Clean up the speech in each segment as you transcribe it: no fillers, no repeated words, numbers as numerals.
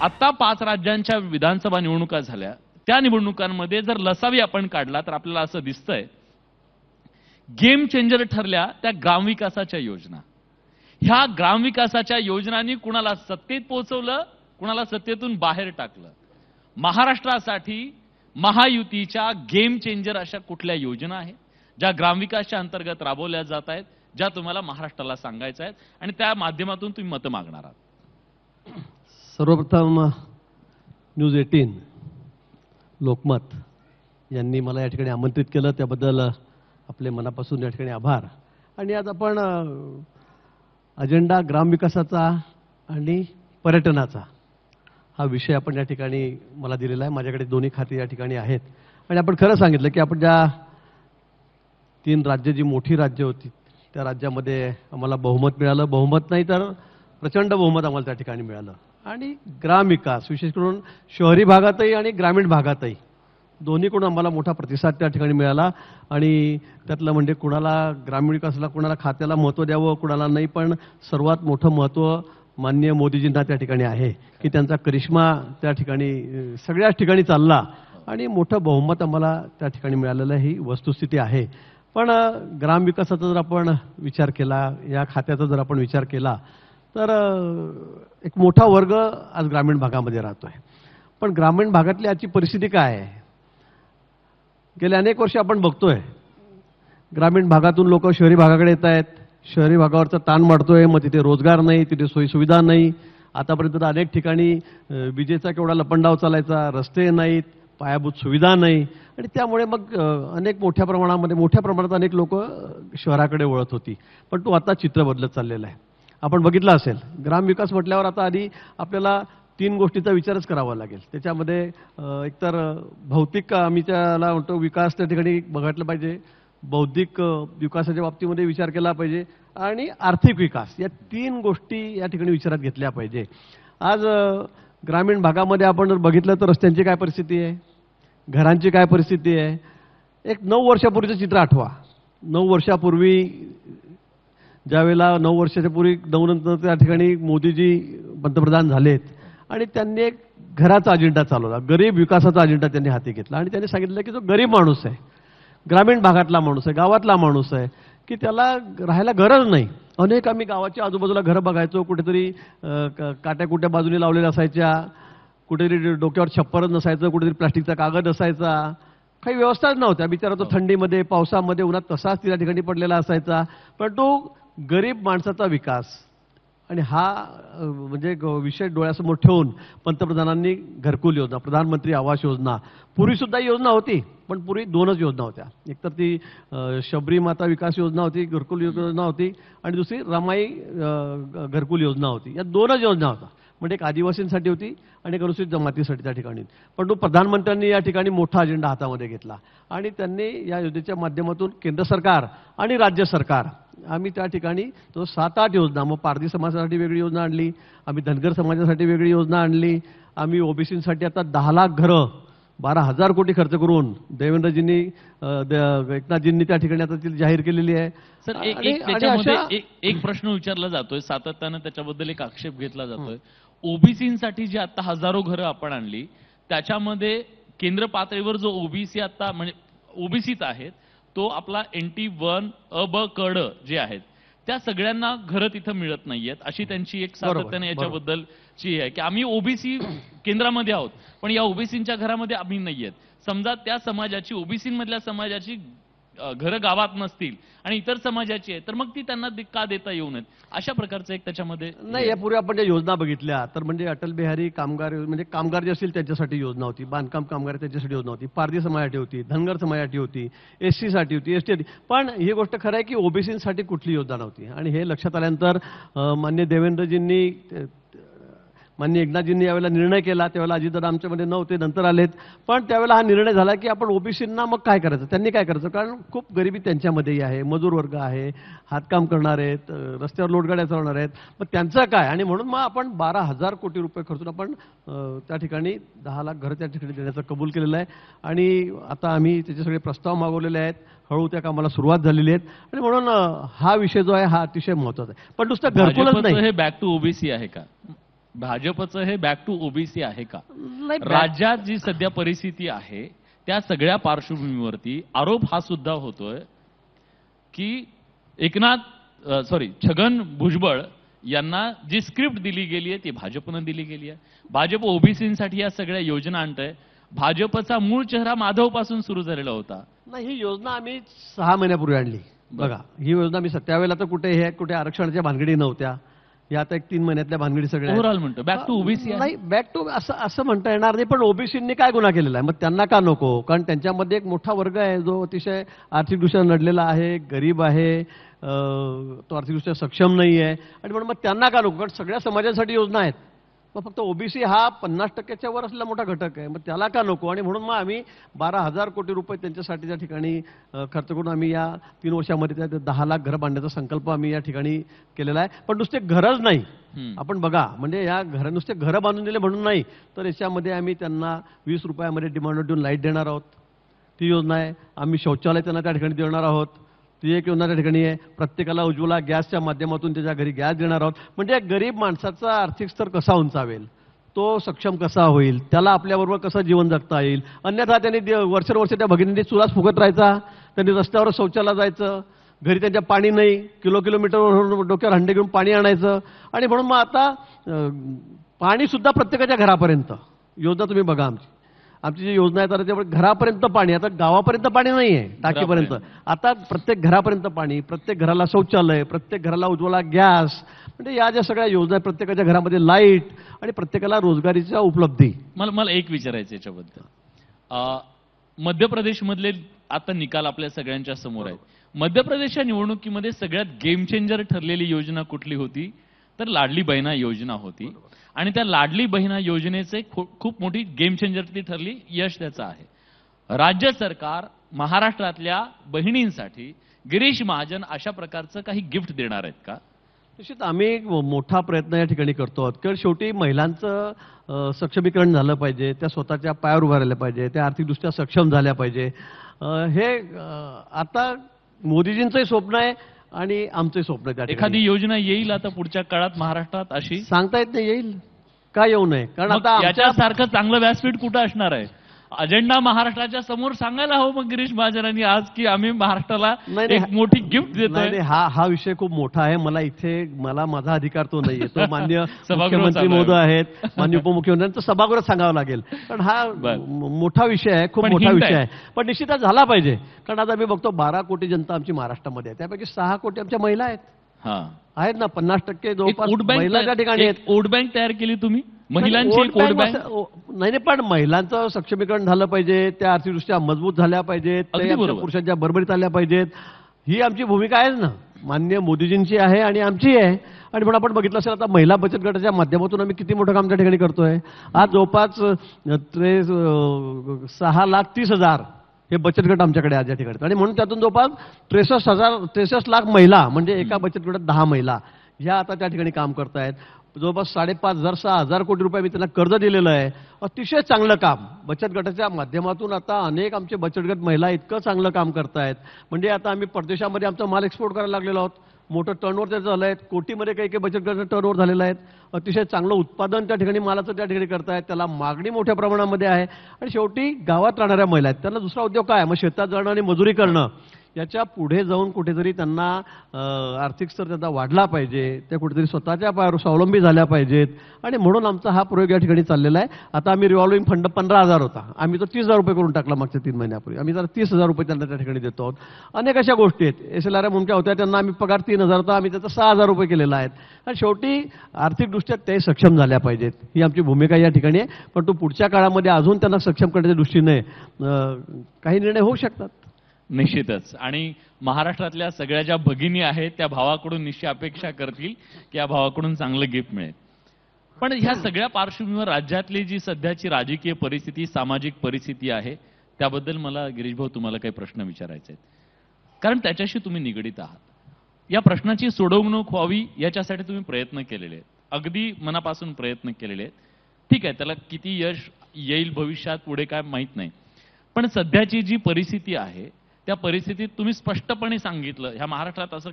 आता 5 राज्यांच्या विधानसभा निवडणुका झाल्या, त्या निवडणुकांमध्ये जर लसावी आपण काढला तर आपल्याला असं दिसतंय गेम चेंजर ठरल्या त्या ग्रामविकासाच्या योजना. ह्या ग्रामविकासाच्या योजनांनी कुणाला सत्तेत पोहोचवलं, कुणाला सत्तेतून बाहेर टाकलं. महाराष्ट्रासाठी महायुतीच्या गेम चेंजर अशा कुठल्या योजना आहेत ज्या ग्रामविकासाच्या अंतर्गत राबवल्या जात आहेत, ज्या तुम्हाला महाराष्ट्राला सांगायच्या आहेत आणि त्या माध्यमातून तुम्ही मतं मागणार आहात? सर्वप्रथम न्यूज 18 लोकमत यांनी मला या ठिकाणी आमंत्रित केलं, त्याबद्दल आपले मनापासून या ठिकाणी आभार. आणि आज आपण अजेंडा ग्रामविकासाचा आणि पर्यटनाचा हा विषय आपण या ठिकाणी मला दिलेला आहे. माझ्याकडे दोन्ही खाती या ठिकाणी आहेत आणि आपण खरं सांगितलं की आपण ज्या 3 राज्य जी मोठी राज्य होती त्या राज्यामध्ये आम्हाला बहुमत मिळालं. बहुमत नाही तर प्रचंड बहुमत आम्हाला त्या ठिकाणी मिळालं. आणि ग्रामविकास विशेष करून शहरी भागातही आणि ग्रामीण भागातही दोन्हीकडून आम्हाला मोठा प्रतिसाद त्या ठिकाणी मिळाला. आणि त्यातलं म्हणजे कुणाला ग्रामीण विकासाला कुणाला खात्याला महत्त्व द्यावं कुणाला नाही, पण सर्वात मोठं महत्त्व माननीय मोदीजींना त्या ठिकाणी आहे की त्यांचा करिश्मा त्या ठिकाणी सगळ्याच ठिकाणी चालला आणि मोठं बहुमत आम्हाला त्या ठिकाणी मिळालेलं ही वस्तुस्थिती आहे. पण ग्रामविकासाचा जर आपण विचार केला, या खात्याचा जर आपण विचार केला तर एक मोठा वर्ग आज ग्रामीण भागामध्ये राहतोय. पण ग्रामीण भागातली आजची परिस्थिती काय आहे? गेल्या अनेक वर्ष आपण बघतोय ग्रामीण भागातून लोक शहरी भागाकडे येत आहेत. शहरी भागावरचा ताण वाढतोय, मग तिथे रोजगार नाही, तिथे सोयीसुविधा नाही. आतापर्यंत तर अनेक ठिकाणी विजेचा केवढा लपंडाव चालायचा, रस्ते नाहीत, पायाभूत सुविधा नाही आणि त्यामुळे मग अनेक मोठ्या प्रमाणात अनेक लोक शहराकडे वळत होती. पण तो आता चित्र बदलत चाललेलं आहे. आपण बघितलं असेल ग्रामविकास म्हटल्यावर आता आधी आपल्याला 3 गोष्टीचा विचारच करावा लागेल. त्याच्यामध्ये एकतर भौतिक आम्ही त्याला म्हणतो विकास त्या ठिकाणी बघितलं पाहिजे, बौद्धिक विकासाच्या बाबतीमध्ये विचार केला पाहिजे आणि आर्थिक विकास, या 3 गोष्टी या ठिकाणी विचारात घेतल्या पाहिजे. आज ग्रामीण भागामध्ये आपण जर बघितलं तर रस्त्यांची काय परिस्थिती आहे, घरांची काय परिस्थिती आहे. एक 9 वर्षापूर्वीचं चित्र आठवा. 9 वर्षापूर्वी ज्यावेळेला 9 वर्षाच्या पूर्वी 9 नंतर त्या ठिकाणी मोदीजी पंतप्रधान झालेत आणि त्यांनी एक घराचा अजेंडा चालवला, गरीब विकासाचा अजेंडा त्यांनी हाती घेतला आणि त्यांनी सांगितलं की जो गरीब माणूस आहे, ग्रामीण भागातला माणूस आहे, गावातला माणूस आहे की त्याला राहायला गरज नाही. अनेक आम्ही गावाच्या आजूबाजूला घरं बघायचो, कुठेतरी काट्याकुट्या बाजूने लावलेल्या असायच्या, कुठेतरी डोक्यावर छप्पर नसायचं, कुठेतरी प्लास्टिकचा कागद असायचा, काही व्यवस्थाच नव्हत्या. बिचारा तो थंडीमध्ये पावसामध्ये उन्हात तसाच त्या ठिकाणी पडलेला असायचा. पण तो गरीब माणसाचा विकास आणि हा म्हणजे विषय डोळ्यासमोर ठेवून पंतप्रधानांनी घरकुल योजना, प्रधानमंत्री आवास योजना, पूर्वीसुद्धा योजना होती पण पूर्वी 2च योजना होत्या. एकतर ती शबरी माता विकास योजना होती, घरकुल योजना होती आणि दुसरी रमाई घरकुल योजना होती. या 2च योजना होत्या. म्हणजे एक आदिवासींसाठी होती आणि एक अनुसूचित जमातीसाठी त्या ठिकाणी. पण तो प्रधानमंत्र्यांनी या ठिकाणी मोठा अजेंडा हातामध्ये घेतला आणि त्यांनी या योजनेच्या माध्यमातून केंद्र सरकार आणि राज्य सरकार आम्ही त्या ठिकाणी तो 7-8 योजना, मग पारधी समाजासाठी वेगळी योजना आणली, आम्ही धनगर समाजासाठी वेगळी योजना आणली, आम्ही ओबीसीसाठी आता 10 लाख घरं 12,000 कोटी खर्च करून देवेंद्रजींनी एकनाथजींनी त्या ठिकाणी आता ती जाहीर केलेली आहे. सर एक प्रश्न विचारला जातोय, सातत्यानं त्याच्याबद्दल एक आक्षेप घेतला जातोय. ओबीसीसाठी जी आता हजारो घरं आपण आणली त्याच्यामध्ये केंद्र पातळीवर जो ओबीसी आता म्हणजे ओबीसीत आहेत तो आपला NT1 अ ब क ड जे आहेत त्या सगळ्यांना घरं तिथं मिळत नाहीयेत अशी त्यांची एक सातत्याने याच्याबद्दलची आहे की आम्ही ओबीसी केंद्रामध्ये आहोत पण या ओबीसींच्या घरामध्ये आम्ही नाहीयेत. समजा त्या समाजाची ओबीसीमधल्या समाजाची घरं गावात नसतील आणि इतर समाजाची आहे तर मग ती त्यांना का देता येऊ नयेत अशा प्रकारचं एक त्याच्यामध्ये नाही. यापूर्वी आपण ज्या योजना बघितल्या तर म्हणजे अटल बिहारी कामगार म्हणजे कामगार जे असतील त्यांच्यासाठी योजना होती, बांधकाम कामगार त्यांच्यासाठी योजना होती, पारधी समाजासाठी होती, धनगर समाजासाठी होती, SC साठी होती, ST होती. पण ही गोष्ट खरं आहे की ओबीसीसाठी कुठली योजना नव्हती आणि हे लक्षात आल्यानंतर माननीय देवेंद्रजींनी माननीय एकनाथजींनी यावेळेला निर्णय केला. त्यावेळेला अजितदादा आमच्यामध्ये नव्हते, नंतर आलेत. पण त्यावेळेला हा निर्णय झाला की आपण ओबीसींना मग काय करायचं, त्यांनी काय करायचं, कारण खूप गरिबी त्यांच्यामध्येही आहे, मजूर वर्ग आहे, हातकाम करणार आहेत, रस्त्यावर लोटगाड्या चालवणार आहेत, मग त्यांचं काय. आणि म्हणून मग आपण 12,000 कोटी रुपये खर्चून आपण त्या ठिकाणी 10 लाख घरं त्या ठिकाणी देण्याचं कबूल केलेलं आहे आणि आता आम्ही त्याचे सगळे प्रस्ताव मागवलेले आहेत. हळू त्या कामाला सुरुवात झालेली आहे आणि म्हणून हा विषय जो आहे हा अतिशय महत्त्वाचा आहे. पण नुसतं घरकुलच नाही. हे बॅक टू ओबीसी आहे का? भाजपचं हे बॅक टू ओबीसी आहे का? नाही, राज्यात जी सध्या परिस्थिती आहे त्या सगळ्या पार्श्वभूमीवरती आरोप हा सुद्धा होतोय की छगन भुजबळ यांना जी स्क्रिप्ट दिली गेली आहे ती भाजपनं दिली गेली आहे. भाजप ओबीसीसाठी या सगळ्या योजना आणतंय. भाजपचा मूळ चेहरा माधव पासून सुरू झालेला होता. नाही, ही योजना आम्ही 6 महिन्यापूर्वी आणली. बघा, ही योजना मी त्यावेळेला तर कुठे आरक्षणाच्या भानगडी नव्हत्या. या आता 3 महिन्यातल्या भानगडी सगळ्या ओव्हरऑल म्हणतो बॅक टू ओबीसी नाही, बॅक टू असं म्हणता येणार नाही. पण ओबीसींनी काय गुन्हा केलेला आहे, मग त्यांना का नको? कारण त्यांच्यामध्ये एक मोठा वर्ग आहे जो अतिशय आर्थिकदृष्ट्या नडलेला आहे, गरीब आहे, तो आर्थिकदृष्ट्या सक्षम नाही आहे, आणि म्हणून मग त्यांना का नको? कारण सगळ्या समाजासाठी योजना आहेत. मग फक्त ओबीसी हा 50% वर असलेला मोठा घटक आहे, मग त्याला का नको? आणि म्हणून मग आम्ही 12,000 कोटी रुपये त्यांच्यासाठी त्या ठिकाणी खर्च करून आम्ही या 3 वर्षामध्ये त्या 10 लाख घरं बांधण्याचा संकल्प आम्ही या ठिकाणी केलेला आहे. पण नुसते घरच नाही, आपण बघा, म्हणजे या नुसते घरं बांधून दिले म्हणून नाही, तर याच्यामध्ये आम्ही त्यांना 20 रुपयामध्ये डिमांड देऊन लाईट देणार आहोत. ती योजना आहे. आम्ही शौचालय त्यांना त्या ठिकाणी देणार आहोत. ती एक योजना त्या ठिकाणी आहे. प्रत्येकाला उज्ज्वला गॅसच्या माध्यमातून त्याच्या घरी गॅस देणार आहोत. म्हणजे गरीब माणसाचा आर्थिक स्तर कसा उंचावेल, तो सक्षम कसा होईल, त्याला आपल्याबरोबर कसं जीवन जगता येईल. अन्यथा त्यांनी वर्षानुवर्ष त्या भगिनींनी चुलाच फुगत राहायचा, त्यांनी रस्त्यावर शौचाला जायचं, घरी त्यांच्या पाणी नाही, किलोमीटरवरून डोक्यावर हंडे घेऊन पाणी आणायचं. आणि म्हणून मग आता पाणी सुद्धा प्रत्येकाच्या घरापर्यंत योजना तुम्ही बघा. आमची जी योजना आहे तर त्यामुळे घरापर्यंत पाणी, आता गावापर्यंत पाणी नाही आहे टाकीपर्यंत, आता प्रत्येक घरापर्यंत पाणी, प्रत्येक घराला शौचालय, प्रत्येक घराला उज्ज्वला गॅस. म्हणजे या ज्या सगळ्या योजना आहेत, प्रत्येकाच्या घरामध्ये लाईट आणि प्रत्येकाला रोजगारीच्या उपलब्धी. मला एक विचारायचं याच्याबद्दल. मध्य प्रदेशमधले आता निकाल आपल्या सगळ्यांच्या समोर आहेत. मध्य प्रदेशच्या निवडणुकीमध्ये सगळ्यात गेम चेंजर ठरलेली योजना कुठली होती? तर लाडली बहिणा योजना होती. आणि त्या लाडली बहिणा योजनेचे खूप मोठी गेम चेंजर ती ठरली. यश त्याचं आहे. राज्य सरकार महाराष्ट्रातल्या बहिणींसाठी गिरीश महाजन अशा प्रकारचं काही गिफ्ट देणार आहेत का? निश्चित आम्ही मोठा प्रयत्न या ठिकाणी करतो आहोत. कारण शेवटी महिलांचं सक्षमीकरण झालं पाहिजे, त्या स्वतःच्या पायावर उभा राहिल्या पाहिजे, त्या आर्थिकदृष्ट्या सक्षम झाल्या पाहिजे. हे आता मोदीजींचंही स्वप्न आहे आणि आमचंही स्वप्न आहे. एखादी योजना येईल आता पुढच्या काळात महाराष्ट्रात अशी? सांगता येत नाही येईल का, येऊ नये. कारण आता याच्यासारखं चांगलं व्यासपीठ कुठं असणार आहे? अजेंडा महाराष्ट्राच्या समोर सांगायला हवं मग गिरीश महाजनांनी आज की आम्ही महाराष्ट्राला एक मोठी गिफ्ट देतोय. हा विषय खूप मोठा आहे. मला माझा अधिकार तो नाहीये. तो मान्य मुख्यमंत्री महोदय आहेत, मान्य उपमुख्यमंत्र्यांचं सभागृहात सांगावं लागेल. कारण हा मोठा विषय आहे, खूप मोठा विषय आहे. पण निश्चितच झाला पाहिजे. कारण आता आम्ही बघतो 12 कोटी जनता आमची महाराष्ट्रामध्ये आहे, त्यापैकी 6 कोटी आमच्या महिला आहेत ना. 50% जवळपास महिला त्या ठिकाणी आहेत. वोट बँक तयार केली तुम्ही महिलांची? वोट बँक नाही, पण महिलांचं सक्षमीकरण झालं पाहिजे, त्या आर्थिकदृष्ट्या मजबूत झाल्या पाहिजेत, पुरुषांच्या बरोबरीत आल्या पाहिजेत. ही आमची भूमिका आहे ना, मान्य मोदीजींची आहे आणि आमची आहे. आणि म्हणून आपण बघितलं असेल आता महिला बचत गटाच्या माध्यमातून आम्ही किती मोठं काम त्या ठिकाणी करतोय. आज जवळपास 6,30,000 हे बचत गट आमच्याकडे आज या ठिकाणी. आणि म्हणून त्यातून जवळपास 63 लाख महिला, म्हणजे एका बचत गटात 10 महिला ह्या आता त्या ठिकाणी काम करतायत. जवळपास 5,500-6,000 कोटी रुपये मी त्यांना कर्ज दिलेलं आहे. अतिशय चांगलं काम बचत गटाच्या माध्यमातून आता अनेक आमचे बचत गट महिला इतकं चांगलं काम करतायत. म्हणजे आता आम्ही परदेशामध्ये आमचा माल एक्सपोर्ट करायला लागलेलो आहोत. मोठं टर्नओव्हर त्याचं झालं आहे. कोटीमध्ये काही बचत गटाचं टर्नओव्हर झालेलं आहे. अतिशय चांगलं उत्पादन त्या ठिकाणी मालाचं त्या ठिकाणी करतायत. त्याला मागणी मोठ्या प्रमाणामध्ये आहे. आणि शेवटी गावात राहणाऱ्या महिला आहेत, त्यांना दुसरा उद्योग काय? मग शेतात जाणं आणि मजुरी करणं. याच्या पुढे जाऊन कुठेतरी त्यांना आर्थिक स्तर त्यांचा वाढला पाहिजे, त्या कुठेतरी स्वतःच्या पायावर स्वावलंबी झाल्या पाहिजेत. आणि म्हणून आमचा हा प्रयोग या ठिकाणी चाललेला आहे. आता आम्ही रिव्हॉल्विंग फंड 15,000 होता, आम्ही तो 30,000 रुपये करून टाकला मागच्या 3 महिन्यापूर्वी. आम्ही जरा 30,000 रुपये त्यांना त्या ठिकाणी देतो आहोत. अनेक अशा गोष्टी आहेत. SLRM मुमक्या होत्या, त्यांना आम्ही पगार 3,000 होता, आम्ही त्याचा 6,000 रुपये केलेला आहे. आणि शेवटी आर्थिकदृष्ट्या ते सक्षम झाल्या पाहिजेत, ही आमची भूमिका या ठिकाणी आहे. पण तो पुढच्या काळामध्ये अजून त्यांना सक्षम करण्याच्या दृष्टीने काही निर्णय होऊ शकतात. निश्चितच. आणि महाराष्ट्रातल्या सगळ्या ज्या भगिनी आहेत त्या भावाकडून निश्चित अपेक्षा करतील की या भावाकडून चांगलं गिफ्ट मिळेल. पण ह्या सगळ्या पार्श्वभूमीवर राज्यातली जी सध्याची राजकीय परिस्थिती, सामाजिक परिस्थिती आहे, त्याबद्दल मला गिरीश भाऊ तुम्हाला काही प्रश्न विचारायचे आहेत, कारण त्याच्याशी तुम्ही निगडीत आहात. या प्रश्नाची सोडवणूक व्हावी याच्यासाठी तुम्ही प्रयत्न केलेले आहेत, अगदी मनापासून प्रयत्न केलेले आहेत. ठीक आहे, त्याला किती यश येईल भविष्यात पुढे काय माहीत नाही. पण सध्याची जी परिस्थिती आहे त्या परिस्थितीत तुम्ही स्पष्टपणे सांगितलं, ह्या महाराष्ट्रात असं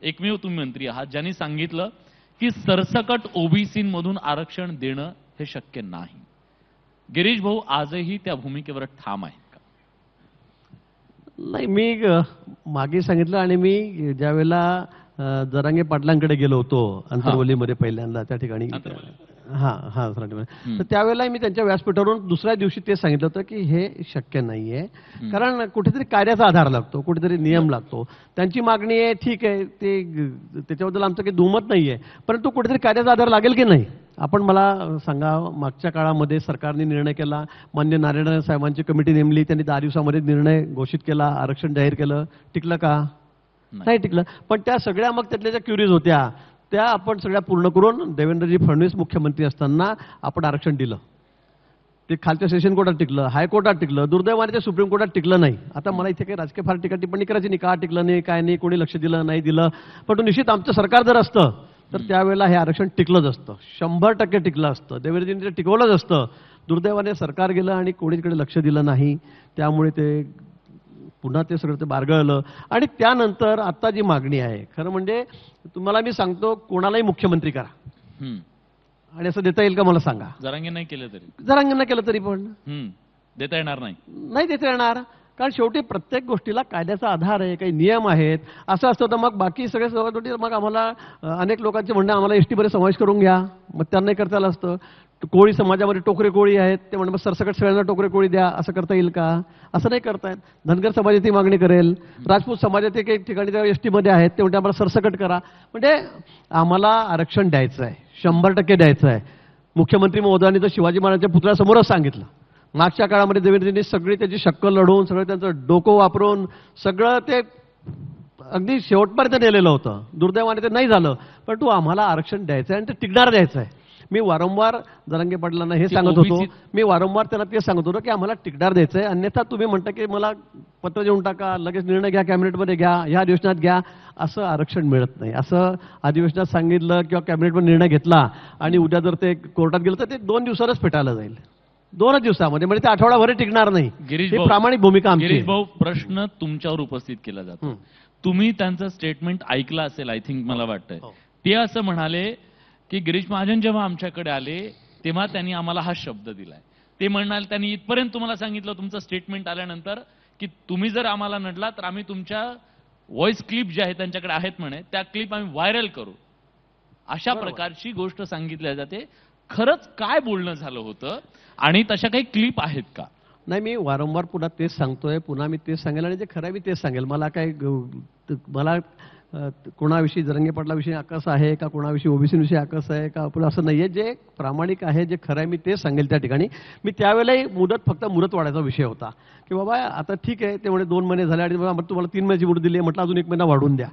एकमेव तुम्ही मंत्री आहात ज्यांनी सांगितलं की सरसकट ओबीसीमधून आरक्षण देणं हे शक्य नाही. गिरीश भाऊ आजही त्या भूमिकेवर ठाम आहेत का? नाही, मी मागे सांगितलं आणि मी ज्यावेळेला जरांगे पाटलांकडे गेलो होतो अंतरवलीमध्ये पहिल्यांदा त्या ठिकाणी, हां तर त्यावेळेला मी त्यांच्या व्यासपीठावरून दुसऱ्या दिवशी ते सांगितलं होतं की हे शक्य नाहीये, कारण कुठेतरी कायद्याचा आधार लागतो, कुठेतरी नियम लागतो. त्यांची मागणी आहे, ठीक आहे, ते त्याच्याबद्दल आमचं काही दुमत नाहीये, परंतु कुठेतरी कायद्याचा आधार लागेल की नाही. आपण मला सांगा, मागच्या काळामध्ये सरकारने निर्णय केला, मान्य नारायण साहेबांची कमिटी नेमली, त्यांनी 10 दिवसामध्ये निर्णय घोषित केला, आरक्षण जाहीर केलं, टिकलं का? नाही टिकलं. पण त्या सगळ्या मग त्यातल्या ज्या क्युरीज होत्या त्या आपण सगळ्या पूर्ण करून देवेंद्रजी फडणवीस मुख्यमंत्री असताना आपण आरक्षण दिलं. ते खालच्या सेशन कोर्टात टिकलं, हायकोर्टात टिकलं, दुर्दैवाने ते सुप्रीम कोर्टात टिकलं नाही. आता मला इथे काही राजकीय फार टीका टिप्पणी करायची नाही, का टिकलं नाही, काय नाही, कोणी लक्ष दिलं नाही दिलं, पण निश्चित आमचं सरकार जर असतं तर त्यावेळेला हे आरक्षण टिकलंच असतं, 100% टिकलं असतं, देवेंद्रजींनी ते टिकवलंच असतं. दुर्दैवाने सरकार गेलं आणि कोणीकडे लक्ष दिलं नाही, त्यामुळे ते पुन्हा ते सगळं ते बारगळलं. आणि त्यानंतर आता जी मागणी आहे, खरं म्हणजे तुम्हाला मी सांगतो, कोणालाही मुख्यमंत्री करा आणि असं देता येईल का मला सांगा? जरांगे नाही केलं तरी, जरांगे नाही केलं तरी पण देता येणार नाही, नाही देता येणार. कारण शेवटी प्रत्येक गोष्टीला कायद्याचा आधार आहे, काही नियम आहेत. असं असतं तर मग बाकी सगळे सगळं, मग आम्हाला अनेक लोकांचे म्हणणं, आम्हाला एसटी मध्ये समावेश करून घ्या, मग त्यांनाही करता आलं असतं. कोळी समाजामध्ये टोकरे कोळी आहेत, ते म्हणणं मग सरसकट सगळ्यांना टोकरे कोळी द्या, असं करता येईल का? असं नाही करतायत. धनगर समाजाची मागणी करेल, राजपूत समाजाचे काही ठिकाणी एसटी मध्ये आहेत, ते म्हणते आम्हाला सरसकट करा. म्हणजे आम्हाला आरक्षण द्यायचं आहे, 100% द्यायचं आहे. मुख्यमंत्री महोदयांनी तर शिवाजी महाराजांच्या पुतळ्यासमोरच सांगितलं. मागच्या काळामध्ये देवेंद्रजींनी सगळी त्याची शक्कल लढवून, सगळं त्यांचं डोकं वापरून सगळं ते अगदी शेवटपर्यंत नेलेलं होतं. दुर्दैवाने ते नाही झालं, परंतु आम्हाला आरक्षण द्यायचं आहे आणि ते टिकणार द्यायचं आहे. मी वारंवार जरांगे पाटलांना हे सांगत होतो, मी वारंवार त्यांना ते सांगत होतो की आम्हाला टिकणार द्यायचं आहे. अन्यथा तुम्ही म्हणता की मला पत्र देऊन टाका, लगेच निर्णय घ्या, कॅबिनेटमध्ये घ्या, ह्या अधिवेशनात घ्या, असं आरक्षण मिळत नाही. असं अधिवेशनात सांगितलं किंवा कॅबिनेटमध्ये निर्णय घेतला आणि उद्या जर ते कोर्टात गेलं तर ते 2 दिवसातच फेटाळलं जाईल, 2च दिवसामध्ये, म्हणजे ते आठवडाभर टिकणार नाही. ही प्रामाणिक भूमिका आमची. गिरीश भाऊ, प्रश्न तुमच्यावर उपस्थित केला जातो. तुम्ही त्यांचं स्टेटमेंट ऐकलं असेल, आय थिंक, मला वाटतंय. ते असं म्हणाले की गिरीश महाजन जेव्हा आमच्याकडे आले तेव्हा त्यांनी आम्हाला हा शब्द दिलाय. ते म्हणाले, त्यांनी इथपर्यंत तुम्हाला सांगितलं तुमचं स्टेटमेंट आल्यानंतर की तुम्ही जर आम्हाला नडला तर आम्ही तुमच्या व्हॉइस क्लिप ज्या आहेत त्यांच्याकडे आहेत म्हणे, त्या क्लिप आम्ही व्हायरल करू, अशा प्रकारची गोष्ट सांगितल्या जाते. खरंच काय बोलणं झालं होतं आणि तशा काही क्लिप आहेत का? नाही, मी वारंवार पुन्हा तेच सांगतोय, पुन्हा मी तेच सांगेल आणि जे खरं आहे मी तेच सांगेल. मला कोणाविषयी जरांगे पाटलाविषयी आकस आहे का, कोणाविषयी ओबीसीविषयी आकस आहे का, आपण असं नाहीये. जे प्रामाणिक आहे, जे खरं आहे, मी तेच सांगेल त्या ठिकाणी. मी त्यावेळेलाही फक्त मुदत वाढायचा विषय होता की बाबा आता ठीक आहे, तेवढे 2 महिने झाले आणि तुम्हाला 3 महिन्याची मुदत दिली, म्हटलं अजून 1 महिना वाढवून द्या,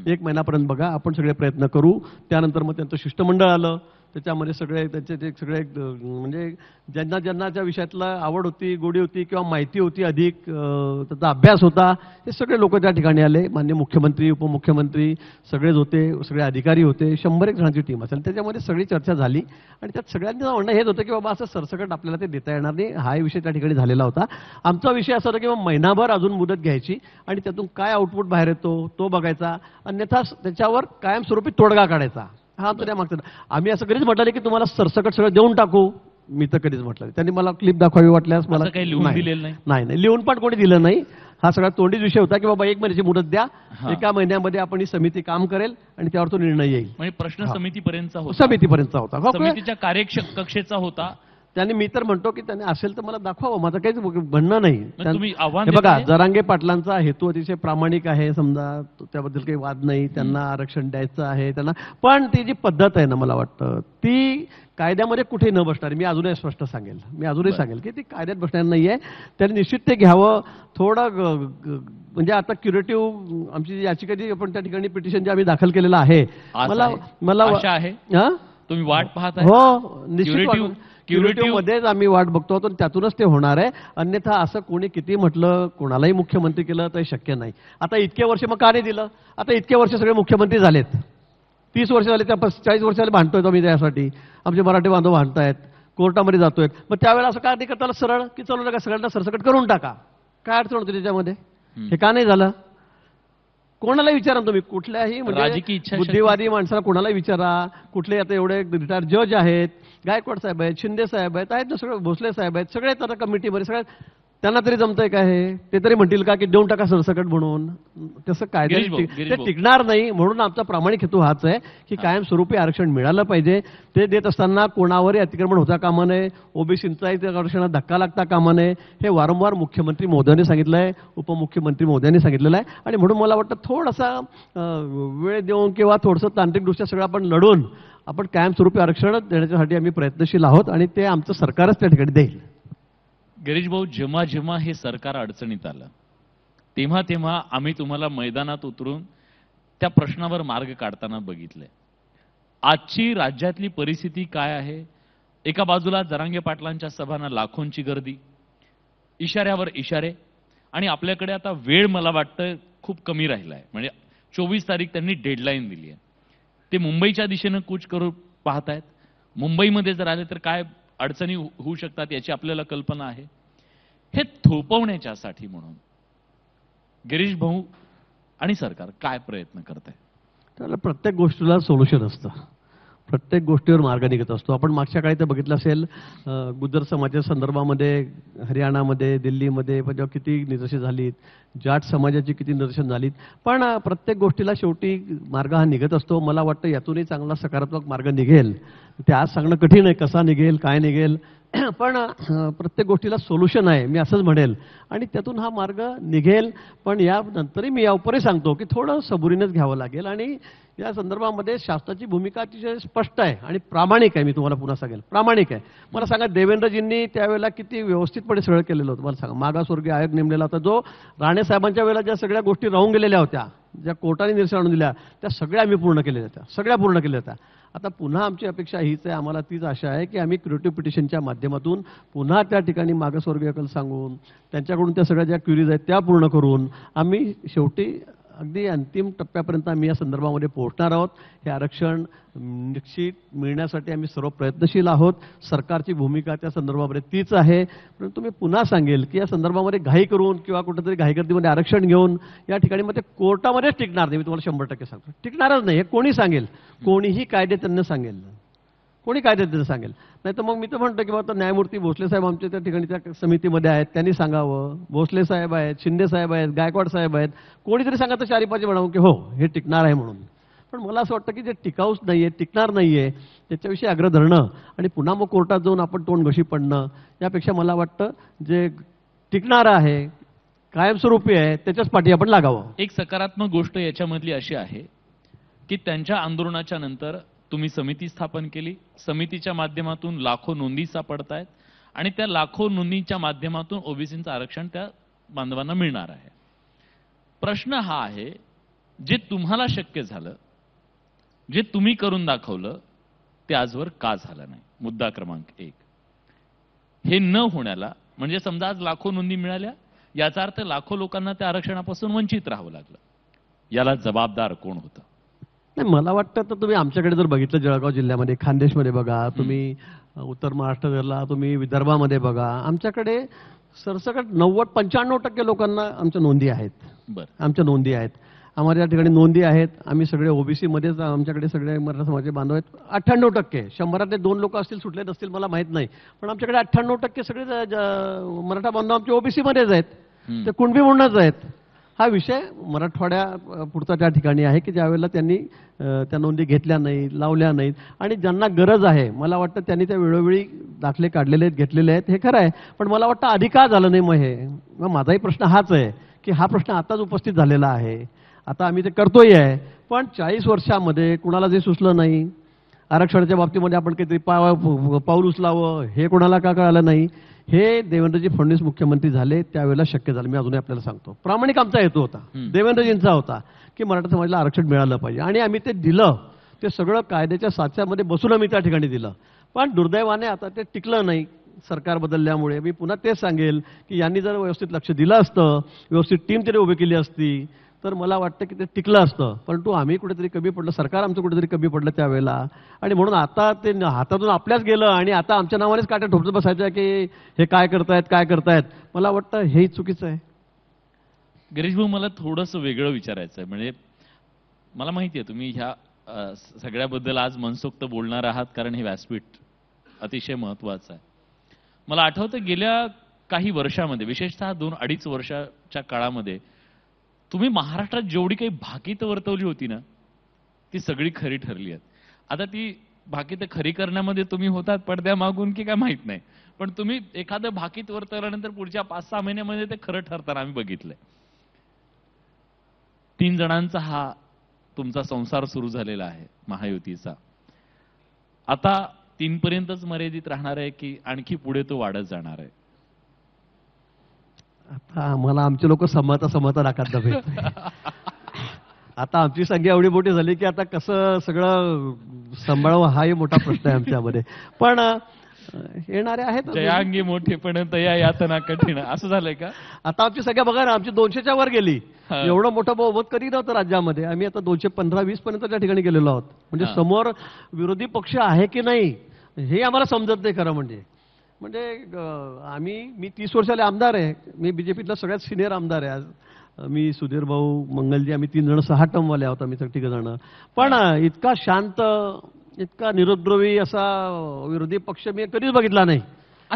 1 महिन्यापर्यंत बघा, आपण सगळे प्रयत्न करू. त्यानंतर मग त्यांचं शिष्टमंडळ आलं, त्याच्यामध्ये सगळे त्यांचे ते सगळे म्हणजे ज्यांना ज्यांना त्या विषयातला आवड होती, गोडी होती किंवा माहिती होती, अधिक त्याचा अभ्यास होता, हे सगळे लोक त्या ठिकाणी आले. माननीय मुख्यमंत्री, उपमुख्यमंत्री सगळेच होते, सगळे अधिकारी होते, 100 एक जणांची टीम असेल. त्याच्यामध्ये सगळी चर्चा झाली आणि त्यात सगळ्यांचं म्हणणं हेच होतं की बाबा असं सरसकट आपल्याला ते देता येणार नाही, हा विषय त्या ठिकाणी झालेला होता. आमचा विषय असा होता की महिनाभर अजून मुदत घ्यायची आणि त्यातून काय आउटपुट बाहेर येतो तो बघायचा, अन्यथा त्याच्यावर कायमस्वरूपी तोडगा काढायचा. हा तर मागचं आम्ही असं कधीच म्हटलं की तुम्हाला सरसकट सगळं देऊन टाकू, मी तर कधीच म्हटलं. त्यांनी मला क्लिप दाखवावी वाटल्यास मला काही लिहून दिलेलं नाही. नाही, लिहून पण कोणी दिलं नाही. हा सगळा तोंडीच विषय होता की बाबा 1 महिन्याची मुदत द्या, 1 महिन्यामध्ये आपण ही समिती काम करेल आणि त्यावर तो निर्णय येईल. म्हणजे प्रश्न समितीपर्यंतचा होता, समितीपर्यंतचा होता, समितीच्या कार्यकक्षेचा होता. त्यांनी, मी तर म्हणतो की त्यांनी असेल तर मला दाखवावं, माझं काहीच म्हणणं नाही. तुम्ही आव्हान बघा, जरांगे पाटलांचा हेतू अतिशय प्रामाणिक आहे, समजा त्याबद्दल काही वाद नाही, त्यांना आरक्षण द्यायचं आहे त्यांना, पण ती जी पद्धत आहे ना, मला वाटतं ती कायद्यामध्ये कुठे न बसणार. मी अजूनही स्पष्ट सांगेल, की ती कायद्यात बसणार नाहीये. त्यांनी निश्चित ते घ्यावं. थोडं म्हणजे आता क्युरेटिव्ह आमची याचिका आपण त्या ठिकाणी पिटिशन जे आम्ही दाखल केलेलं आहे, मला आशा आहे तुम्ही वाट पाहता. हो, निश्चित क्युरेटिव्ह मध्येच आम्ही वाट बघतो आणि त्यातूनच ते होणार आहे. अन्यथा असं कोणी किती म्हटलं, कोणालाही मुख्यमंत्री केलं तर शक्य नाही. आता इतके वर्ष मग का नाही दिलं? आता इतके वर्ष सगळे मुख्यमंत्री झालेत, 30 वर्ष झाले, त्या 40 वर्ष झाले भांडतोय आम्ही त्यासाठी. आमचे मराठी बांधव भांडतायत, कोर्टामध्ये जातोय. मग त्यावेळेला असं का नाही करता आलं सरळ की चलो नका सगळ्यांना सरसकट करून टाका, काय अडचण होती त्याच्यामध्ये? हे का नाही झालं? कोणाला विचारा तुम्ही, कुठल्याही राजकीय म्हणजे इच्छाशक्ती- बुद्धिवादी माणसाला कोणाला विचारा, कुठले आता एवढे रिटायर जज आहेत, गायकवाड साहेब आहेत, शिंदे साहेब आहेत ना, सगळे भोसले साहेब आहेत, सगळे त्यांना कमिटीमध्ये सगळे, त्यांना तरी जमतंय काय हे? ते तरी म्हणतील का की देऊन टाका सरसकट म्हणून? तसं गिरीश कायदे भाऊ, गिरीश ते भाऊ. टिकणार नाही. म्हणून आमचा प्रामाणिक हेतू हाच आहे की कायमस्वरूपी आरक्षण मिळालं पाहिजे. ते देत असताना कोणावरही अतिक्रमण होता कामा नये, ओबीसींचाही त्या आरक्षणात धक्का लागता कामा नये, हे वारंवार मुख्यमंत्री महोदयांनी सांगितलं आहे, उपमुख्यमंत्री महोदयांनी सांगितलेलं आहे. आणि म्हणून मला वाटतं थोडासा वेळ देऊन किंवा थोडंसं तांत्रिकदृष्ट्या सगळं आपण लढून आपण कायमस्वरूपी आरक्षण देण्यासाठी आम्ही प्रयत्नशील आहोत आणि ते आमचं सरकारच त्या ठिकाणी देईल. गिरीश भाऊ, जेव्हा जेव्हा हे सरकार अडचणीत आलं तेव्हा तेव्हा आम्ही तुम्हाला मैदानात उतरून त्या प्रश्नावर मार्ग काढताना बघितलंय. आजची राज्यातली परिस्थिती काय आहे? एका बाजूला जरांगे पाटलांच्या सभांना लाखोंची गर्दी, इशाऱ्यावर इशारे, आणि आपल्याकडे आता वेळ मला वाटतं खूप कमी राहिला आहे. म्हणजे 24 तारीख त्यांनी डेडलाईन दिली आहे. ते मुंबईच्या दिशेनं कूच करू पाहतायत. मुंबईमध्ये जर आले तर काय अडचणी होऊ शकतात याची आपल्याला कल्पना आहे. हे थोपवण्याच्यासाठी म्हणून गिरीश भाऊ आणि सरकार काय प्रयत्न करत आहे? त्याला प्रत्येक गोष्टीला सोल्युशन असतं, प्रत्येक गोष्टीवर मार्ग निघत असतो. आपण मागच्या काळी तर बघितलं असेल, गुज्जर समाजाच्या संदर्भामध्ये हरियाणामध्ये, दिल्लीमध्ये जेव्हा किती निदर्शनं झालीत, जाट समाजाची किती निदर्शनं झालीत, पण प्रत्येक गोष्टीला शेवटी मार्ग हा निघत असतो. मला वाटतं यातूनही चांगला सकारात्मक मार्ग निघेल. ते आज सांगणं कठीण आहे, कसा निघेल, काय निघेल, पण प्रत्येक गोष्टीला सोल्युशन आहे, मी असंच म्हणेल, आणि त्यातून हा मार्ग निघेल. पण यानंतरही मी यावरही सांगतो की थोडं सबुरीनेच घ्यावं लागेल आणि या संदर्भामध्ये शासनाची भूमिका अतिशय स्पष्ट आहे आणि प्रामाणिक आहे. मी तुम्हाला पुन्हा सांगेल, प्रामाणिक आहे. मला सांगा, देवेंद्रजींनी त्यावेळेला किती व्यवस्थितपणे सगळं केलेलं होतं. मला सांगा, मागासवर्गीय आयोग नेमलेला होता, जो राणे साहेबांच्या वेळेला ज्या सगळ्या गोष्टी राहून गेलेल्या होत्या, ज्या कोर्टाने निरसन आणून दिल्या, त्या सगळ्या आम्ही पूर्ण केलेल्या होत्या, सगळ्या पूर्ण केल्या होत्या. आता पुन्हा आमची अपेक्षा हीच आहे, आम्हाला तीच आशा आहे की आम्ही क्रिएटिव्ह पिटिशनच्या माध्यमातून पुन्हा त्या ठिकाणी मागासवर्गीयाकडे सांगून त्यांच्याकडून त्या सगळ्या ज्या क्युरीज आहेत त्या पूर्ण करून आम्ही शेवटी अगदी अंतिम टप्प्यापर्यंत आम्ही या संदर्भामध्ये पोहोचणार आहोत. हे आरक्षण निश्चित मिळण्यासाठी आम्ही सर्व प्रयत्नशील आहोत. सरकारची भूमिका त्या संदर्भामध्ये तीच आहे. परंतु मी पुन्हा सांगेल की या संदर्भामध्ये घाई करून किंवा कुठेतरी घाईगर्दीमध्ये आरक्षण घेऊन या ठिकाणी मग ते कोर्टामध्येच टिकणार नाही. मी तुम्हाला 100% सांगतो, टिकणारच नाही. हे कोणी सांगेल, कोणीही कायदेतज्ञ सांगेल, कोणी कायदेतज्ञ सांगेल. नाही तर मग मी तर म्हणतो की बाबा न्यायमूर्ती भोसले साहेब आमच्या त्या ठिकाणी त्या समितीमध्ये आहेत, त्यांनी सांगावं. भोसले साहेब आहेत, शिंदे साहेब आहेत, गायकवाड साहेब आहेत, कोणीतरी सांगा तर 4-5 म्हणावं की हो हे टिकणार आहे म्हणून. पण मला असं वाटतं की जे टिकाऊच नाहीये, टिकणार नाहीये, त्याच्याविषयी आग्रह धरणं आणि पुन्हा मग कोर्टात जाऊन आपण तोंड घशी पडणं, यापेक्षा मला वाटतं जे टिकणार आहे, कायमस्वरूपी आहे, त्याच्याच पाठी आपण लागावं. एक सकारात्मक गोष्ट याच्यामधली अशी आहे की त्यांच्या आंदोलनाच्या नंतर तुम्ही समिती स्थापन केली. समितीच्या माध्यमातून लाखो नोंदी सापडतायत आणि त्या लाखो नोंदींच्या माध्यमातून ओबीसीचं आरक्षण त्या बांधवांना मिळणार आहे. प्रश्न हा आहे, जे तुम्हाला शक्य झालं, जे तुम्ही करून दाखवलं, ते आजवर का झालं नाही? मुद्दा क्रमांक 1. हे न होण्याला म्हणजे समजा आज लाखो नोंदी मिळाल्या, याचा अर्थ लाखो लोकांना त्या आरक्षणापासून वंचित राहावं लागलं. याला जबाबदार कोण होतं? नाही, मला वाटतं तर तुम्ही आमच्याकडे जर बघितलं, जळगाव जिल्ह्यामध्ये खानदेशमध्ये बघा, तुम्ही उत्तर महाराष्ट्राला, तुम्ही विदर्भामध्ये बघा, आमच्याकडे सरसकट 90-95% लोकांना आमच्या नोंदी आहेत. बरं, आमच्या नोंदी आहेत, आम्हाला या ठिकाणी नोंदी आहेत. आम्ही सगळे ओबीसी मध्येच, आमच्याकडे सगळे मराठा समाजाचे बांधव आहेत. 98%, 100 2 लोक असतील, सुटले नसतील, मला माहित नाही, पण आमच्याकडे 98% सगळे मराठा बांधव आमचे ओबीसी मध्येच आहेत. ते कुणबी म्हणूनच आहेत. हा विषय मराठवाड्या पुढचा त्या ठिकाणी आहे की ज्यावेळेला त्यांनी त्या नोंदी घेतल्या नाहीत, लावल्या नाहीत, आणि ज्यांना गरज आहे, मला वाटतं त्यांनी त्या वेळोवेळी दाखले काढलेले आहेत, घेतलेले आहेत, हे खरं आहे. पण मला वाटतं आधी का झालं नाही? मग माझाही प्रश्न हाच आहे की हा प्रश्न आताच उपस्थित झालेला आहे, आता आम्ही ते करतोय आहे, पण 40 वर्षामध्ये कुणाला जे सुचलं नाही, आरक्षणाच्या बाबतीमध्ये आपण काहीतरी पाऊल उचलावं, हे कोणाला का कळालं नाही? हे देवेंद्रजी फडणवीस मुख्यमंत्री झाले त्यावेळेला शक्य झालं. मी अजूनही आपल्याला सांगतो, प्रामाणिक आमचा हेतू होता, देवेंद्रजींचा होता की मराठा समाजाला आरक्षण मिळालं पाहिजे, आणि आम्ही ते दिलं. ते सगळं कायद्याच्या साच्यामध्ये बसून आम्ही त्या ठिकाणी दिलं. पण दुर्दैवाने आता ते टिकलं नाही सरकार बदलल्यामुळे. मी पुन्हा तेच सांगेल की यांनी जर व्यवस्थित लक्ष दिलं असतं, व्यवस्थित टीम तरी उभी केली असती, तर मला वाटतं की ते टिकलं असतं. परंतु आम्ही कुठेतरी कमी पडलं, सरकार आमचं कुठेतरी कमी पडलं त्यावेळेला, आणि म्हणून आता ते हातातून आपल्याच गेलं आणि आता आमच्या नावानेच काट्या ठोकत बसायच्या की हे काय करतायत, काय करतायत. मला वाटतं हेही चुकीचं आहे. गिरीश भाऊ, मला थोडंसं वेगळं विचारायचं आहे. म्हणजे मला माहिती आहे तुम्ही ह्या सगळ्याबद्दल आज मनसोक्त बोलणार आहात, कारण हे व्यासपीठ अतिशय महत्वाचं आहे. मला आठवतं गेल्या काही वर्षामध्ये, विशेषतः 2-2.5 वर्षाच्या काळामध्ये तुम्ही महाराष्ट्रात जेवढी काही भाकीत वर्तवली होती ना, ती सगळी खरी ठरली आहेत. आता ती भाकीत खरी करण्यामध्ये तुम्ही होतात पडद्यामागून की काय माहित नाही, पण तुम्ही एखादं भाकीत वर्तवल्यानंतर पुढच्या 5-6 महिन्यामध्ये ते खरं ठरताना आम्ही बघितलंय. 3 जणांचा हा तुमचा संसार सुरू झालेला आहे महायुतीचा. आता 3 पर्यंतच मर्यादित राहणार आहे की आणखी पुढे तो वाढत जाणार आहे? आता आम्हाला आमचे लोक समता नाकात भेट. आता आमची संख्या एवढी मोठी झाली की आता कसं सगळं सांभाळावं हाही मोठा प्रश्न आहे आमच्यामध्ये. पण येणारे आहेत. जयांगी मोठेपण तया यातना कठीण, असं झालंय का? आता आमची संख्या बघा ना, आमची 200च्या वर गेली. एवढं मोठं बहुमत कधी नव्हतं राज्यामध्ये. आम्ही आता 215-20 पर्यंत त्या ठिकाणी गेलेलो आहोत. म्हणजे समोर विरोधी पक्ष आहे की नाही हे आम्हाला समजत नाही खरं म्हणजे. मी 30 वर्षाले आमदार आहे. मी बीजेपीतला सगळ्यात सिनियर आमदार आहे. आज मी, सुधीर भाऊ, मंगलजी, आम्ही 3 जण 6 टर्मवाले आहोत आम्ही 3 जण. पण इतका शांत, इतका निरुद्रवी असा विरोधी पक्ष मी कधीच बघितला नाही,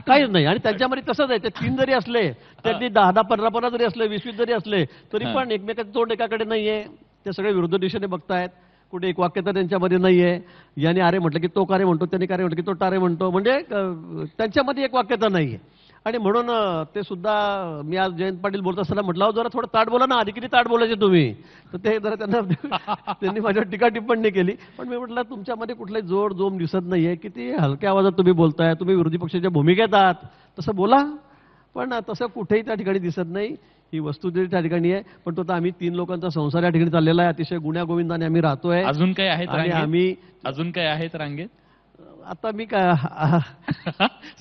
काहीच नाही. आणि त्यांच्यामध्ये तसंच आहे. ते 3 जरी असले, त्यांनी 10-10, 15-15 जरी असले, 20-20 जरी असले, तरी पण एकमेकाचं तोंड एकाकडे नाहीये. ते सगळे विरुद्ध दिशेने बघतायत. कुठे एक वाक्यता त्यांच्यामध्ये नाहीये. याने अरे म्हटलं की तो कारे म्हणतो, त्याने कारे म्हटलं की तो टारे म्हणतो. म्हणजे त्यांच्यामध्ये एक वाक्यता नाहीये. आणि म्हणून ते सुद्धा, मी आज जयंत पाटील बोलत असताना म्हटलं, जरा थोडं ताट बोला ना, आधी किती ताट बोलायचे तुम्ही. तर ते जरा त्यांनी माझ्यावर टीका टिप्पणी केली. पण मी म्हटलं तुमच्यामध्ये कुठलाही जोड जोम दिसत नाहीये, किती हलक्या आवाजात तुम्ही बोलताय, तुम्ही विरोधी पक्षाच्या भूमिकेत आहात, तसं बोला. पण तसं कुठेही त्या ठिकाणी दिसत नाही. ही वस्तुस्थिती त्या ठिकाणी आहे. पण तो तर आम्ही 3 लोकांचा संसार या ठिकाणी चाललेला आहे. अतिशय गुण्यागोविंदाने आम्ही राहतोय. अजून काही आहेत आणि आम्ही अजून काही आहेत रांगेत? आता मी काय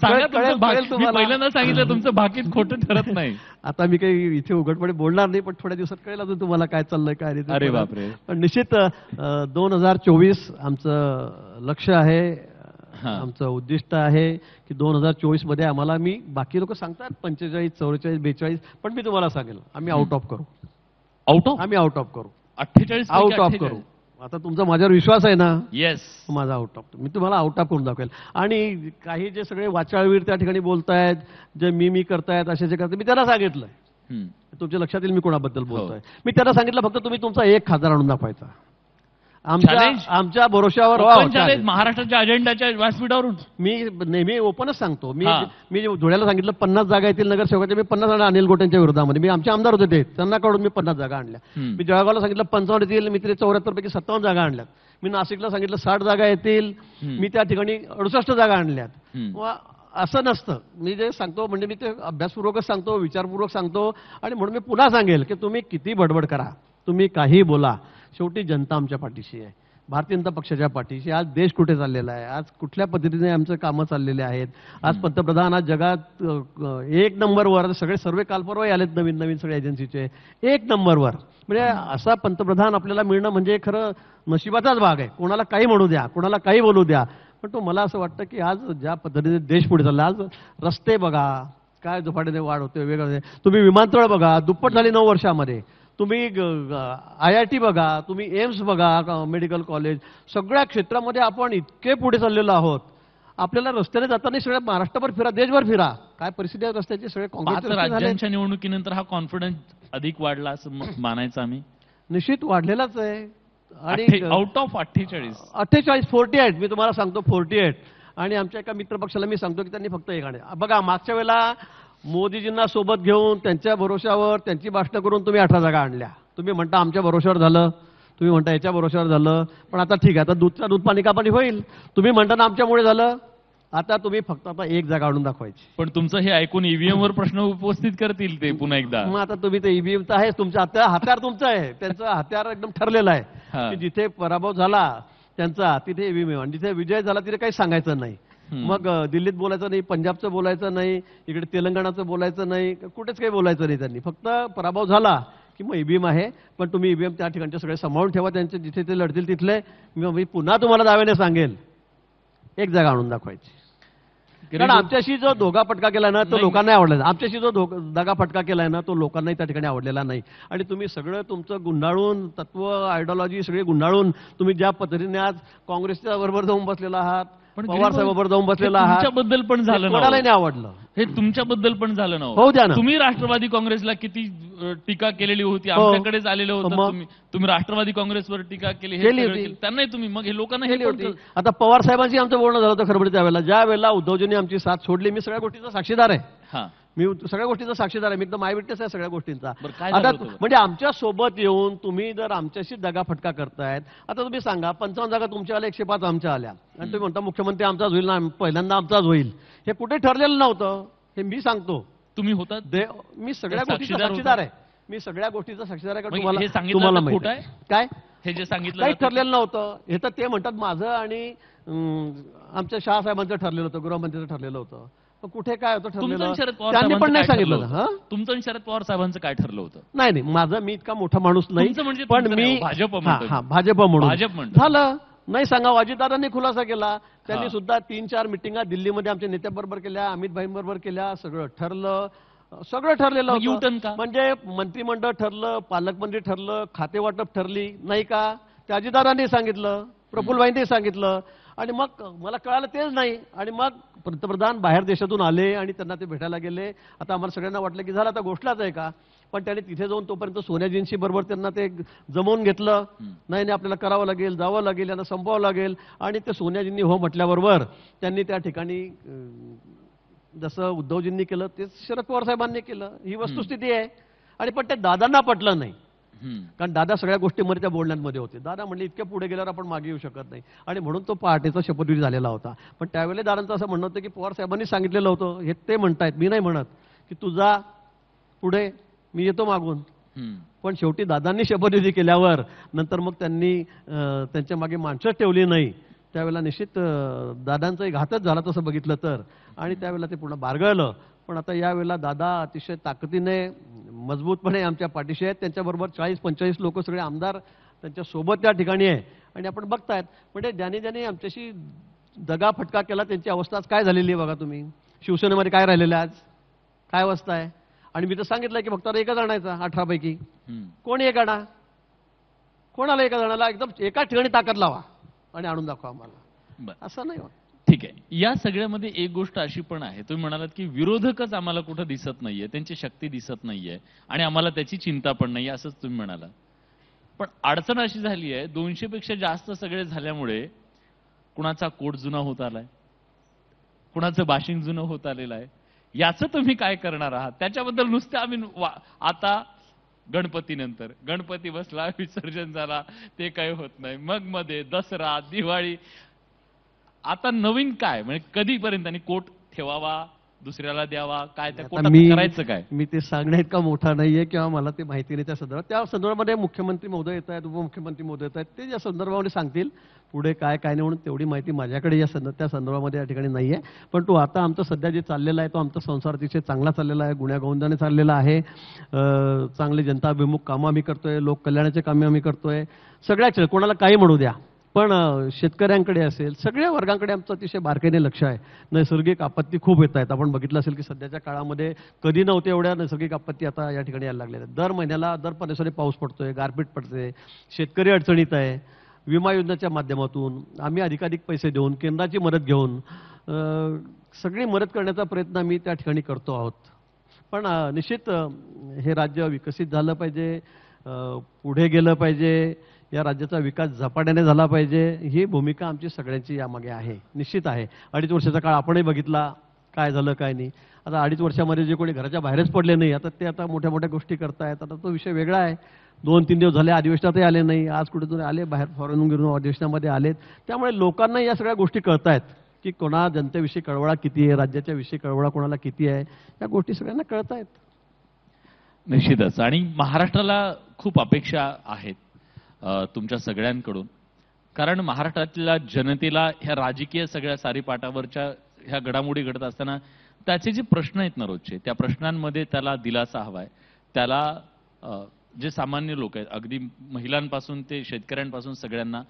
सांगा. पहिल्यांदा सांगितलं तुमचं भाकीत खोटं ठरत नाही. आता मी काही इथे उघडपणे बोलणार नाही, पण थोड्या दिवसात कळेल अजून तुम्हाला काय चाललंय काय नाही. अरे बापरे. पण निश्चित 2024 आमचं लक्ष आहे, आमचं उद्दिष्ट आहे की 2024 मध्ये आम्हाला, मी बाकी लोक सांगतात 45, 44, 42, पण मी तुम्हाला सांगेल आम्ही आउट ऑफ करू. आम्ही आउट ऑफ करू. 48 आउट ऑफ करू. आता तुमचा माझ्यावर विश्वास आहे ना? येस. माझा आउट ऑफ, मी तुम्हाला आउट ऑफ करून दाखवेल. आणि काही जे सगळे वाचाळवीर त्या ठिकाणी बोलतायत, जे मी करतायत, असे जे करतात, मी त्यांना सांगितलंय. तुमच्या लक्षात येईल मी कोणाबद्दल बोलतोय. मी त्यांना सांगितलं फक्त तुम्ही तुमचा 1 खासदार आणून दाखवायचा. आमच्या भरोशावर महाराष्ट्राच्या अजेंडाच्या व्यासपीठावरून मी नेहमी ओपनच सांगतो. मी धुळ्याला सांगितलं 50 जागा येतील नगरसेवकाच्या, मी 50 जण अनिल गोटेंच्या विरोधामध्ये, मी आमचे आमदार होते ते, त्यांना काढून मी 50 जागा आणल्या. मी जळगावला सांगितलं 55 येतील, मी तिथे 74 पैकी 57 जागा आणल्यात. मी नाशिकला सांगितलं 60 जागा येतील, मी त्या ठिकाणी 68 जागा आणल्यात. असं नसतं. मी जे सांगतो म्हणजे मी ते अभ्यासपूर्वकच सांगतो, विचारपूर्वक सांगतो. आणि म्हणून मी पुन्हा सांगेल की तुम्ही किती बडबड करा, तुम्ही काही बोला, शेवटी जनता आमच्या पाठीशी आहे, भारतीय जनता पक्षाच्या पाठीशी. आज देश कुठे चाललेला आहे, आज कुठल्या पद्धतीने आमचं कामं चाललेले आहेत. आज पंतप्रधान आज जगात 1 नंबरवर, सगळे सर्वे काल परवा आलेत नवीन नवीन सगळ्या एजन्सीचे, 1 नंबरवर. म्हणजे असा पंतप्रधान आपल्याला मिळणं म्हणजे खरं नशिबाचाच भाग आहे. कोणाला काही म्हणू द्या, कोणाला काही बोलू द्या, पण तो मला असं वाटतं की आज ज्या पद्धतीने देश पुढे चालला, आज रस्ते बघा काय झपाट्याने वाढ होते, वेगळं. तुम्ही विमानतळ बघा, दुप्पट झाली 9 वर्षामध्ये. तुम्ही IIT बघा, तुम्ही एम्स बघा, मेडिकल कॉलेज, सगळ्या क्षेत्रामध्ये आपण इतके पुढे चाललेलो आहोत. आपल्याला रस्त्याने जाताना सगळ्या महाराष्ट्रभर फिरा, देशभर फिरा, काय परिस्थिती आहे रस्त्याची. सगळे काँग्रेस राज्यांच्या निवडणुकीनंतर हा कॉन्फिडन्स अधिक वाढला असं मानायचं आम्ही? निश्चित वाढलेलाच आहे. आणि आउट ऑफ 48 48 मी तुम्हाला सांगतो 48. आणि आमच्या एका मित्रपक्षाला मी सांगतो की त्यांनी फक्त 1 आणले. बघा मागच्या वेळेला मोदीजींना सोबत घेऊन त्यांच्या भरोशावर त्यांची भाषणं करून तुम्ही 18 जागा आणल्या. तुम्ही म्हणता आमच्या भरोशावर झालं, तुम्ही म्हणता याच्या भरोशावर झालं. पण आता ठीक आहे, आता दूधचा दूध पाणी का पाणी होईल. तुम्ही म्हणता ना आमच्यामुळे झालं, आता तुम्ही फक्त आता 1 जागा आणून दाखवायची. पण तुमचं हे ऐकून ईव्हीएम वर प्रश्न उपस्थित करतील ते पुन्हा एकदा. मग आता तुम्ही ते ईव्हीएम तर आहेच, तुमचं हत्यार तुमचं आहे, त्यांचं हत्यार एकदम ठरलेलं आहे की जिथे पराभव झाला त्यांचा तिथे ईव्हीएम, आणि जिथे विजय झाला तिथे काही सांगायचं नाही. मग दिल्लीत बोलायचं नाही, पंजाबचं बोलायचं नाही, इकडे तेलंगणाचं बोलायचं नाही, कुठेच काही बोलायचं नाही. त्यांनी फक्त पराभव झाला की मग ईव्हीएम आहे, पण तुम्ही ईव्हीएम त्या ठिकाणचे सगळे सांभाळून ठेवा, त्यांचे जिथे ते लढतील तिथले. मी पुन्हा तुम्हाला दाव्याने सांगेल 1 जागा आणून दाखवायची. कारण आमच्याशी जो दोघापटका केलाय ना तो नाही. लोकांना आवडला नाही. आमच्याशी जो दगाफटका केलाय ना तो लोकांनाही त्या ठिकाणी आवडलेला नाही. आणि तुम्ही सगळं तुमचं गुंडाळून तत्व आयडिओलॉजी सगळी गुंडाळून तुम्ही ज्या पद्धतीने आज काँग्रेसच्या बरोबर जाऊन बसलेला आहात, पण पवार साहेबांबरोबर जाऊन बसलेला आहात, तुमच्याबद्दल पण झालं ना कोणालाही हो. नाही आवडलं. हे तुमच्याबद्दल पण झालं ना हो. होऊ द्या ना. तुम्ही राष्ट्रवादी काँग्रेसला किती टीका केलेली होती, हो. आमच्याकडेच आलेलं होतं मग? तुम्ही राष्ट्रवादी काँग्रेसवर टीका केली, हे केली सगळं होती. केलं. त्यांनाही तुम्ही मग हे लोकांना हे केली पण होती. आता पवार साहेबांशी आमचं बोलणं झालं होतं खरबडी त्यावेळेला, ज्या वेळेला उद्धवजींनी आमची साथ सोडली, मी सगळ्या गोष्टीचा साक्षीदार आहे. हा मी सगळ्या गोष्टीचा साक्षीदार आहे. मी एकदम आय विटनेस आहे सगळ्या गोष्टींचा. बरं, काय झालं आता होतं? म्हणजे आमच्या सोबत येऊन तुम्ही जर आमच्याशी दगाफटका करतायत, आता तुम्ही सांगा 55 जागा तुमच्या आल्या, 105 आमच्या आल्या, आणि तुम्ही म्हणता मुख्यमंत्री आमचाच होईल ना, पहिल्यांदा आमचाच होईल. हे कुठे ठरलेलं नव्हतं, हे मी सांगतो. तुम्ही होतात मी सगळ्या ते गोष्टीचा साक्षीदार साक्षीदार आहे. मी सगळ्या गोष्टीचा साक्षीदार आहे. कारण मग हे सांगितलं तुम्हाला तर माहिती खोटं आहे. आहे? काय हे जे सांगितलं काही जातं- ठरलेलं नव्हतं. हे तर ते म्हणतात माझं आणि आमच्या शहासाहेबांचं ठरलेलं होतं, गृहमंत्र्यांचं ठरलेलं होतं. पण कुठे काय होतं तुमचं आणि ठरलेलं, शरद पवार त्यांनी पण साहेबांचं नाही काय सांगितलं ठरलं होतं. होतं? तुमचं आणि शरद पवार साहेबांचं काय ठरलं होतं? नाही माझं, मी इतका मोठा माणूस नाही, तुमचं म्हणजे पण तुमचं मी नाही, भाजप म्हणतो. भाजप म्हणून भाजप म्हणतो. झालं नाही सांगा. अजितदादांनी खुलासा केला. त्यांनी हा. सुद्धा 3-4 मिटिंगा दिल्लीमध्ये आमच्या नेत्याबरोबर केल्या, अमित भाईंबरोबर केल्या. सगळं ठरलं, सगळं ठरलेलं मग U-turn होतं. का? म्हणजे मंत्रिमंडळ ठरलं, पालकमंत्री ठरलं, खाते वाटप ठरली नाही का, ते अजितदादांनी सांगितलं, प्रफुल्लभाईंनी सांगितलं. आणि मग मला कळालं तेच नाही. आणि मग पंतप्रधान बाहेर देशातून आले आणि त्यांना ते भेटायला गेले. आता आम्हाला सगळ्यांना वाटलं की झालं आता गोष्टलाच आहे का, पण त्यांनी तिथे जाऊन तोपर्यंत सोनियाजींशी बरोबर त्यांना ते जमवून घेतलं. नाही आपल्याला करावं लागेल, जावं लागेल, यांना संपवावं लागेल. आणि ते सोनियाजींनी हो म्हटल्याबरोबर त्यांनी त्या ठिकाणी जसं उद्धवजींनी केलं तेच शरद पवार साहेबांनी केलं. ही वस्तुस्थिती आहे. आणि पण ते दादांना पटलं नाही. कारण दादा सगळ्या गोष्टींमध्ये त्या बोलण्यांमध्ये होते. दादा म्हणले इतक्या पुढे गेल्यावर आपण मागे येऊ शकत नाही. आणि म्हणून तो पहाटेचा शपथविधी झालेला होता. पण त्यावेळेला दादांचं असं म्हणणं होतं की पवार साहेबांनी सांगितलेलं होतं, हे ते म्हणतायत, मी नाही म्हणत, की तू जा पुढे, मी येतो मागून. पण शेवटी दादांनी शपथविधी केल्यावर नंतर मग त्यांनी त्यांच्या मागे माणसं ठेवली नाही. त्यावेळेला निश्चित दादांचाही घातच झाला तसं बघितलं तर. आणि त्यावेळेला ते पूर्ण बारगळलं. पण आता यावेळेला दादा अतिशय ताकदीने मजबूतपणे आमच्या पाठीशी आहेत. त्यांच्याबरोबर 40-45 लोक सगळे आमदार त्यांच्या सोबत त्या ठिकाणी आहे. आणि आपण बघतायत म्हणजे ज्याने आमच्याशी दगाफटका केला त्यांची अवस्था आज काय झालेली आहे बघा तुम्ही. शिवसेनेमध्ये काय राहिलेलं आहे आज, काय अवस्था आहे. आणि मी तर सांगितलं की फक्त एकच आणायचा 18 पैकी. कोणी एक आणा, कोणाला एका जणाला एकदम एका ठिकाणी ताकद लावा आणि आणून दाखवा आम्हाला. असं नाही होत. ठीक आहे. या सगळ्यामध्ये एक गोष्ट अशी पण आहे, तुम्ही म्हणालात की विरोधकच आम्हाला कुठं दिसत नाहीये, त्यांची शक्ती दिसत नाहीये आणि आम्हाला त्याची चिंता पण नाहीये, असंच तुम्ही म्हणालात. पण अडचण अशी झाली आहे, 200 पेक्षा जास्त सगळे झाल्यामुळे कुणाचा कोट जुना होत आलाय, कुणाचं बाशिंग जुनं होत आलेलं आहे. याचं तुम्ही काय करणार आहात त्याच्याबद्दल नुसते आम्ही आता गणपतीनंतर गणपती बसला, विसर्जन झाला, ते काही होत नाही, मग मध्ये दसरा, दिवाळी, आता नवीन काय म्हणजे कधीपर्यंत आणि कोट ठेवावा, दुसऱ्याला द्यावा, काय त्या कोटात करायचं काय? मी ते सांगण्या इतका मोठा नाहीये किंवा मला ते माहिती नाही त्या संदर्भामध्ये मुख्यमंत्री महोदय येत आहेत, उपमुख्यमंत्री महोदय येत आहेत, ते या संदर्भामध्ये सांगतील पुढे काय काय नाही. म्हणून तेवढी माहिती माझ्याकडे त्या संदर्भामध्ये या ठिकाणी नाहीये. पण तो आता आमचं सध्या जे चाललेलं आहे तो आमचा संसार अतिशय चांगला चाललेला आहे, गुण्यागोविंदाने चाललेला आहे. चांगले जनताभिमुख कामं आम्ही करतोय, लोक कल्याणाचे कामे आम्ही करतोय. सगळ्याच कोणाला काही म्हणू द्या, पण शेतकऱ्यांकडे असेल, सगळ्या वर्गांकडे आमचं अतिशय बारकाईने लक्ष आहे. नैसर्गिक आपत्ती खूप येत आहेत. आपण बघितलं असेल की सध्याच्या काळामध्ये कधी नव्हते एवढ्या नैसर्गिक आपत्ती आता या ठिकाणी यायला लागलेल्या आहेत. दर महिन्याला दर 15 दिवसांनी पाऊस पडतोय, गारपीट पडते, शेतकरी अडचणीत आहे. विमा योजनेच्या माध्यमातून आम्ही अधिकाधिक पैसे देऊन, केंद्राची मदत घेऊन सगळी मदत करण्याचा प्रयत्न आम्ही त्या ठिकाणी करतो आहोत. पण निश्चित हे राज्य विकसित झालं पाहिजे, पुढे गेलं पाहिजे, या राज्याचा विकास झपाट्याने झाला पाहिजे, ही भूमिका आमची सगळ्यांची यामागे आहे, निश्चित आहे. 2.5 वर्षाचा काळ आपणही बघितला, काय झालं काय नाही. आता 2.5 वर्षामध्ये जे कोणी घराच्या बाहेरच पडले नाही, आता ते आता मोठ्या मोठ्या गोष्टी करतायत. आता तो विषय वेगळा आहे. 2-3 दिवस झाले अधिवेशनातही आले नाही, आज कुठेतरी आले, बाहेर फॉरेन गिरून अधिवेशनामध्ये आलेत. त्यामुळे लोकांना या सगळ्या गोष्टी कळतायत की कोणा जनतेविषयी कळवळा किती आहे, राज्याच्या विषयी कळवळा कोणाला किती आहे, या गोष्टी सगळ्यांना कळतायत. निश्चितच. आणि महाराष्ट्राला खूप अपेक्षा आहेत तुमच्या सगळ्यांकडून, कारण महाराष्ट्रातल्या जनतेला ह्या राजकीय सगळ्या सारीपाटावरच्या ह्या घडामोडी घडत असताना त्याचे जे प्रश्न आहेत ना रोजचे, त्या प्रश्नांमध्ये त्याला दिलासा हवाय. त्याला जे सामान्य लोक आहेत, अगदी महिलांपासून ते शेतकऱ्यांपासून सगळ्यांना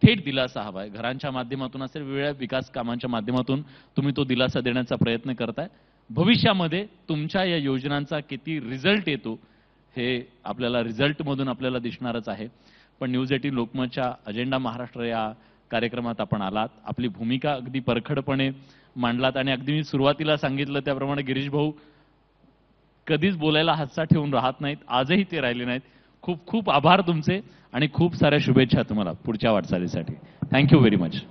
थेट दिलासा हवा आहे. घरांच्या माध्यमातून असेल, वेगवेगळ्या विकास कामांच्या माध्यमातून तुम्ही तो दिलासा देण्याचा प्रयत्न करताय. भविष्यामध्ये तुमच्या या योजनांचा किती रिझल्ट येतो हे आपल्याला रिझल्टमधून आपल्याला दिसणारच आहे. पण न्यूज 18 लोकमतच्या अजेंडा महाराष्ट्र या कार्यक्रमात आपण आलात, आपली भूमिका अगदी परखडपणे मांडलात आणि अगदी मी सुरुवातीला सांगितलं त्याप्रमाणे गिरीश भाऊ कधीच बोलायला हातचा ठेवून राहत नाहीत, आजही ते राहिले नाहीत. खूप खूप आभार तुमचे आणि खूप साऱ्या शुभेच्छा तुम्हाला पुढच्या वाटचालीसाठी. Thank you very much.